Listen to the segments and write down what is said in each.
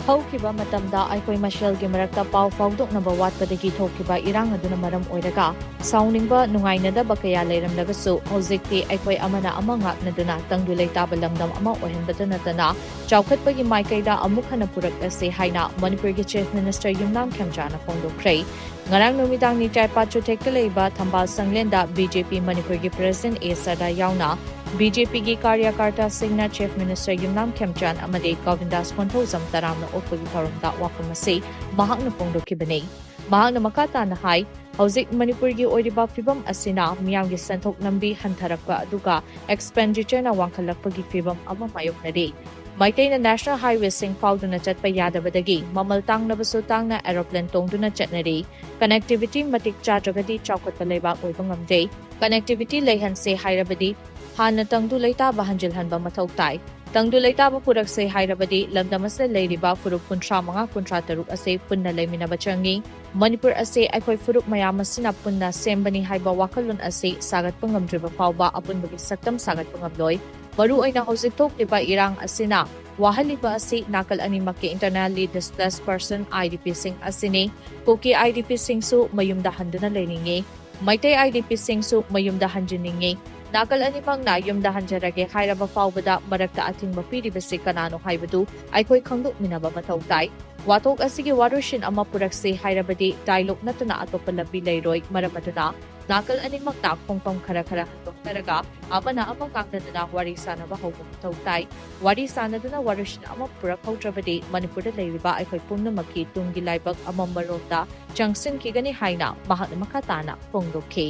ꯍꯧꯈꯤꯕ ꯃꯇꯝꯗ ꯑꯩꯈꯣꯏ ꯃꯁꯦꯜꯒꯤ ꯃꯔꯛꯇ ꯄꯥꯎ ꯐꯥꯎꯗꯣꯛꯅꯕ ꯋꯥꯠꯄꯗꯒꯤ ꯊꯣꯛꯈꯤꯕ ꯏꯔꯥꯡ ꯑꯗꯨꯅ ꯃꯔꯝ ꯑꯣꯏꯔꯒ ꯁꯥꯎꯅꯤꯡꯕ ꯅꯨꯡꯉꯥꯏꯅꯗꯕ ꯀꯌꯥ ꯂꯩꯔꯝꯂꯒꯁꯨ ꯍꯧꯖꯤꯛꯇꯤ ꯑꯩꯈꯣꯏ ꯑꯃꯅ ꯑꯃ ꯉꯥꯛꯅꯗꯨꯅ ꯇꯪꯗꯨ ꯂꯩꯇꯥꯕ ꯂꯝꯗꯝ ꯑꯃ ꯑꯣꯏꯍꯟꯕꯇ ꯅꯠꯇꯅ ꯆꯥꯎꯈꯠꯄꯒꯤ ꯃꯥꯏꯀꯩꯗ ꯑꯃꯨꯛ ꯍꯟꯅ ꯄꯨꯔꯛꯂꯁꯤ ꯍꯥꯏꯅ ꯃꯅꯤꯄꯨꯔꯒꯤ ꯆꯤꯐ ꯃꯤꯅꯤꯁꯇꯔ ꯌꯨꯝꯅꯥꯝ ꯈꯦꯝꯆꯥꯟꯗ ꯐꯣꯡꯗꯣꯛꯈ꯭ꯔꯦ꯫ ꯉꯔꯥꯡ ꯅꯨꯃꯤꯗꯥꯡ ꯅꯤꯆꯥꯏꯄꯥꯠ ꯆꯨꯊꯦꯛꯇ ꯂꯩꯕ ꯊꯝꯕꯥꯜ ꯁꯪꯂꯦꯟꯗ ꯕꯤꯖꯦꯄꯤ ꯃꯅꯤꯄꯨꯔꯒꯤ ꯄ꯭ꯔꯦꯁꯤꯗꯦꯟꯠ ꯑꯦ ꯁꯔꯗꯥ ꯌꯥꯎꯅ ꯕꯤꯖꯦꯄꯤꯒꯤ ꯀꯥꯔꯌꯀꯔꯇꯥꯁꯤꯡꯅ ꯆꯤꯐ ꯃꯤꯅꯤꯁꯇꯔ ꯌꯨꯝꯅꯥꯝ ꯈꯦꯝꯆꯥꯟꯗ ꯑꯃꯗꯤ ꯒꯣꯕꯤꯟꯗꯥꯁ ꯀꯣꯟꯊꯧꯖꯝ ꯇꯔꯥꯝꯅ ꯑꯣꯛꯄꯒꯤ ꯊꯧꯔꯝꯗ ꯋꯥꯐꯝ ꯑꯁꯤ ꯃꯍꯥꯛꯅ ꯐꯣꯡꯗꯣꯛꯈꯤꯕꯅꯤ꯫ ꯃꯍꯥꯛꯅ ꯃꯈꯥ ꯇꯥꯅ ꯍꯥꯏ ꯍꯧꯖꯤꯛ ꯃꯅꯤꯄꯨꯔꯒꯤ ꯑꯣꯏꯔꯤꯕ ꯐꯤꯚꯝ ꯑꯁꯤꯅ ꯃꯤꯌꯥꯝꯒꯤ ꯁꯦꯟꯊꯣꯛ ꯂꯝꯕꯤ ꯍꯟꯊꯔꯛꯄ ꯑꯗꯨꯒ ꯑꯦꯛꯁꯄꯦꯟꯗꯤꯆꯔꯅ ꯋꯥꯡꯈꯠꯂꯛꯄꯒꯤ ꯐꯤꯚꯝ ꯑꯃ ꯃꯥꯌꯣꯛꯅꯔꯤ꯫ ꯃꯩꯇꯩꯅ ꯅꯦꯁꯅꯦꯜ ꯍꯥꯏꯋꯦꯁꯤꯡ ꯐꯥꯎꯗꯨꯅ ꯆꯠꯄ ꯌꯥꯗꯕꯗꯒꯤ ꯃꯃꯜ ꯇꯥꯡꯂꯕꯁꯨ ꯇꯥꯡꯅ ꯑꯦꯔꯣꯄ꯭ꯂꯦꯟ ꯇꯣꯡꯗꯨꯅ ꯆꯠꯅꯔꯤ꯫ ꯀꯅꯦꯛꯇꯤꯚꯤꯇꯤ ꯃꯇꯤꯛ ꯆꯥꯗ꯭ꯔꯒꯗꯤ ꯆꯥꯎꯈꯠꯄ ꯂꯩꯕꯥꯛ ꯑꯣꯏꯕ ꯉꯝꯗꯦ꯫ ꯀꯅꯦꯛꯇꯤꯚꯤꯇꯤ ꯂꯩꯍꯟꯁꯦ ꯍꯥꯏꯔꯕꯗꯤ ꯍꯥꯟꯅ ꯇꯪꯗꯨ ꯂꯩꯇꯥꯕ ꯍꯟꯖꯤꯜꯍꯟꯕ ꯃꯊꯧ ꯇꯥꯏ꯫ ꯇꯪꯗꯨ ꯂꯩꯇꯥꯕ ꯄꯨꯔꯛꯁꯦ ꯍꯥꯏꯔꯕꯗꯤ ꯂꯝꯗꯝ ꯑꯁꯤꯗ ꯂꯩꯔꯤꯕ ꯐꯨꯔꯨꯞ 35-36 ꯑꯁꯤ ꯄꯨꯟꯅ ꯂꯩꯃꯤꯟꯅꯕ ꯆꯪꯏ꯫ ꯃꯅꯤꯄꯨꯔ ꯑꯁꯤ ꯑꯩꯈꯣꯏ ꯐꯨꯔꯨꯞ ꯃꯌꯥꯝ ꯑꯁꯤꯅ ꯄꯨꯟꯅ ꯁꯦꯝꯕꯅꯤ ꯍꯥꯏꯕ ꯋꯥꯈꯜꯂꯣꯟ ꯑꯁꯤ ꯁꯥꯒꯠꯄ ꯉꯝꯗ꯭ꯔꯤꯕ ꯐꯥꯎꯕ ꯑꯄꯨꯟꯕꯒꯤ ꯁꯛꯇꯝ ꯁꯥꯒꯠꯄ ꯉꯝꯂꯣꯏ꯫ ꯃꯔꯨꯑꯣꯏꯅ ꯍꯧꯖꯤꯛ ꯊꯣꯛꯂꯤꯕ ꯏꯔꯥꯡ ꯑꯁꯤꯅ ꯋꯥꯍꯜꯂꯤꯕ ꯑꯁꯤ ꯅꯥꯀꯜ ꯑꯅꯤꯃꯛꯀꯤ ꯏꯟꯇꯔꯅꯦꯜꯂꯤ ꯗꯤꯁꯄ꯭ꯂꯦꯁ ꯄꯔꯁꯟ IDPꯁꯤꯡ ꯑꯁꯤꯅꯤ꯫ ꯀꯨꯀꯤ IDPꯁꯤꯡꯁꯨ ꯃꯌꯨꯝꯗ ꯍꯟꯗꯨꯅ ꯂꯩꯅꯤꯡꯉꯤ꯫ ꯃꯩꯇꯩ IDPꯁꯤꯡꯁꯨ ꯃꯌꯨꯝꯗ ꯍꯟꯖꯤꯟꯅꯤꯡꯉꯤ꯫ ꯅꯥꯀꯜ ꯑꯅꯤꯃꯛꯅ ꯌꯨꯝꯗ ꯍꯟꯖꯔꯒꯦ ꯍꯥꯏꯔꯕ ꯐꯥꯎꯕꯗ ꯃꯔꯛꯇ ꯑꯊꯤꯡꯕ ꯄꯤꯔꯤꯕꯁꯤ ꯀꯅꯥꯅꯣ ꯍꯥꯏꯕꯗꯨ ꯑꯩꯈꯣꯏ ꯈꯪꯗꯣꯛꯃꯤꯟꯅꯕ ꯃꯊꯧ ꯇꯥꯏ꯫ ꯋꯥꯊꯣꯛ ꯑꯁꯤꯒꯤ ꯋꯥꯔꯣꯏꯁꯤꯟ ꯑꯃ ꯄꯨꯔꯛꯁꯤ ꯍꯥꯏꯔꯕꯗꯤ ꯗꯥꯏꯂꯣꯒ ꯅꯠꯇꯅ ꯑꯇꯣꯞꯄ ꯂꯝꯕꯤ ꯂꯩꯔꯣꯏ꯫ ꯃꯔꯝ ꯑꯗꯨꯅ ꯅꯥꯀꯜ ꯑꯅꯤꯃꯛꯅ ꯈꯣꯡꯐꯝ ꯈꯔ ꯍꯟꯗꯣꯛꯅꯔꯒ ꯑꯃꯅ ꯑꯃ ꯉꯥꯡꯅꯗꯨꯅ ꯋꯥꯔꯤ ꯁꯥꯅꯕ ꯍꯧꯕ ꯃꯊꯧ ꯇꯥꯏ꯫ ꯋꯥꯔꯤ ꯁꯥꯅꯗꯨꯅ ꯋꯥꯔꯣꯏꯁꯤꯟ ꯑꯃ ꯄꯨꯔꯛꯍꯧꯗ꯭ꯔꯕꯗꯤ ꯃꯅꯤꯄꯨꯔꯗ ꯂꯩꯔꯤꯕ ꯑꯩꯈꯣꯏ ꯄꯨꯝꯅꯃꯛꯀꯤ ꯇꯨꯡꯒꯤ ꯂꯥꯏꯕꯛ ꯑꯃꯝꯕꯔꯣꯝꯗ ꯆꯪꯁꯤꯟꯈꯤꯒꯅꯤ ꯍꯥꯏꯅ ꯃꯍꯥꯛꯅ ꯃꯈꯥ ꯇꯥꯅ ꯐꯣꯡꯗꯣꯛꯈꯤ꯫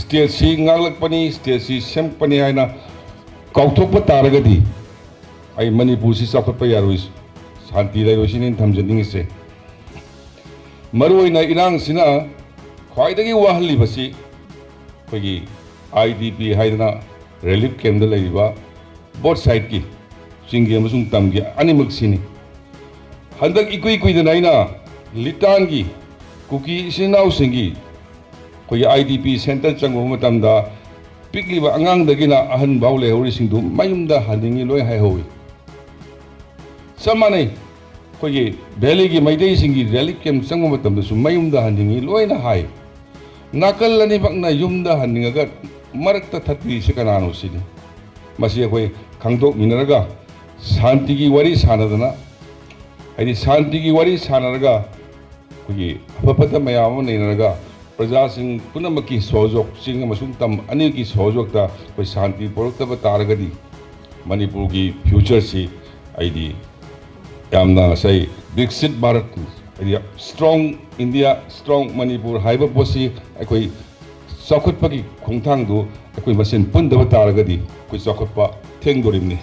ꯁ꯭ꯇꯦꯠꯁꯤ ꯉꯥꯛꯂꯛꯄꯅꯤ, ꯁ꯭ꯇꯦꯠꯁꯤ ꯁꯦꯝꯂꯛꯄꯅꯤ ꯍꯥꯏꯅ ꯀꯥꯎꯊꯣꯛꯄ ꯇꯥꯔꯒꯗꯤ ꯑꯩ ꯃꯅꯤꯄꯨꯔꯁꯤ ꯆꯥꯎꯈꯠꯄ ꯌꯥꯔꯣꯏ, ꯁꯥꯟꯇꯤ ꯂꯩꯔꯣꯏꯁꯤꯅꯤ ꯊꯝꯖꯅꯤꯡꯉꯤꯁꯦ꯫ ꯃꯔꯨꯑꯣꯏꯅ ꯏꯔꯥꯡꯁꯤꯅ ꯈ꯭ꯋꯥꯏꯗꯒꯤ ꯋꯥꯍꯜꯂꯤꯕꯁꯤ ꯑꯩꯈꯣꯏꯒꯤ IDP ꯍꯥꯏꯗꯅ ꯔꯤꯂꯤꯐ ꯀꯦꯝꯞꯗ ꯂꯩꯔꯤꯕ ꯕꯣꯠ ꯁꯥꯏꯠꯀꯤ ꯆꯤꯡꯒꯤ ꯑꯃꯁꯨꯡ ꯇꯝꯒꯤ ꯑꯅꯤꯃꯛꯁꯤꯅꯤ꯫ ꯍꯟꯗꯛ ꯏꯀꯨꯏ ꯀꯨꯏꯗꯅ ꯑꯩꯅ ꯂꯤꯇꯥꯟꯒꯤ ꯀꯨꯀꯤ ꯏꯆꯤꯟ ꯏꯅꯥꯎꯁꯤꯡꯒꯤ ꯑꯩꯈꯣꯏꯒꯤ IDP ꯁꯦꯟꯇꯔ ꯆꯪꯕ ꯃꯇꯝꯗ ꯄꯤꯛꯂꯤꯕ ꯑꯉꯥꯡꯗꯒꯤꯅ ꯑꯍꯟ ꯐꯥꯎ ꯂꯩꯍꯧꯔꯤꯁꯤꯡꯗꯨ ꯃꯌꯨꯝꯗ ꯍꯟꯅꯤꯡꯉꯤ ꯂꯣꯏ ꯍꯥꯏꯍꯧꯏ꯫ ꯆꯞ ꯃꯥꯟꯅꯩ ꯑꯩꯈꯣꯏꯒꯤ ꯚꯦꯂꯤꯒꯤ ꯃꯩꯇꯩꯁꯤꯡꯒꯤ ꯔꯤꯂꯤꯐ ꯀꯦꯝꯞ ꯆꯪꯕ ꯃꯇꯝꯗꯁꯨ ꯃꯌꯨꯝꯗ ꯍꯟꯅꯤꯡꯉꯤ ꯂꯣꯏꯅ ꯍꯥꯏ꯫ ꯅꯥꯀꯜ ꯑꯅꯤꯃꯛꯅ ꯌꯨꯝꯗ ꯍꯟꯅꯤꯡꯉꯒ ꯃꯔꯛꯇ ꯊꯠꯄꯤꯔꯤꯁꯤ ꯀꯅꯥꯅꯣ ꯁꯤꯅꯤ꯫ ꯃꯁꯤ ꯑꯩꯈꯣꯏ ꯈꯪꯗꯣꯛꯃꯤꯟꯅꯔꯒ ꯁꯥꯟꯇꯤꯒꯤ ꯋꯥꯔꯤ ꯁꯥꯟꯅꯗꯅ ꯍꯥꯏꯗꯤ ꯁꯥꯟꯇꯤꯒꯤ ꯋꯥꯔꯤ ꯁꯥꯟꯅꯔꯒ ꯑꯩꯈꯣꯏꯒꯤ ꯑꯐ ꯐꯠꯇ ꯃꯌꯥꯝ ꯑꯃ ꯅꯩꯅꯔꯒ ꯄ꯭ꯔꯖꯥꯁꯤꯡ ꯄꯨꯝꯅꯃꯛꯀꯤ ꯁꯍꯣꯖꯣꯛ ꯆꯤꯡ ꯑꯃꯁꯨꯡ ꯇꯝ ꯑꯅꯤꯒꯤ ꯁꯍꯣꯖꯣꯛꯇ ꯑꯩꯈꯣꯏ ꯁꯥꯟꯇꯤ ꯄꯨꯔꯛꯇꯕ ꯇꯥꯔꯒꯗꯤ ꯃꯅꯤꯄꯨꯔꯒꯤ ꯐ꯭ꯌꯨꯆꯔꯁꯤ ꯑꯩꯗꯤ ꯌꯥꯝꯅ ꯉꯁꯥꯏ ꯕꯤꯛꯁꯤꯠ ꯚꯥꯔꯠ ꯍꯥꯏꯗꯤ ꯁ꯭ꯇ꯭ꯔꯣꯡ ꯏꯟꯗꯤꯌꯥ ꯁ꯭ꯇ꯭ꯔꯣꯡ ꯃꯅꯤꯄꯨꯔ ꯍꯥꯏꯕ ꯄꯣꯠꯁꯤ ꯑꯩꯈꯣꯏ ꯆꯥꯎꯈꯠꯄꯒꯤ ꯈꯣꯡꯊꯥꯡꯗꯨ ꯑꯩꯈꯣꯏ ꯃꯁꯦꯟ ꯄꯨꯟꯗꯕ ꯇꯥꯔꯒꯗꯤ ꯑꯩꯈꯣꯏ ꯆꯥꯎꯈꯠꯄ ꯊꯦꯡꯗꯣꯔꯤꯕꯅꯤ꯫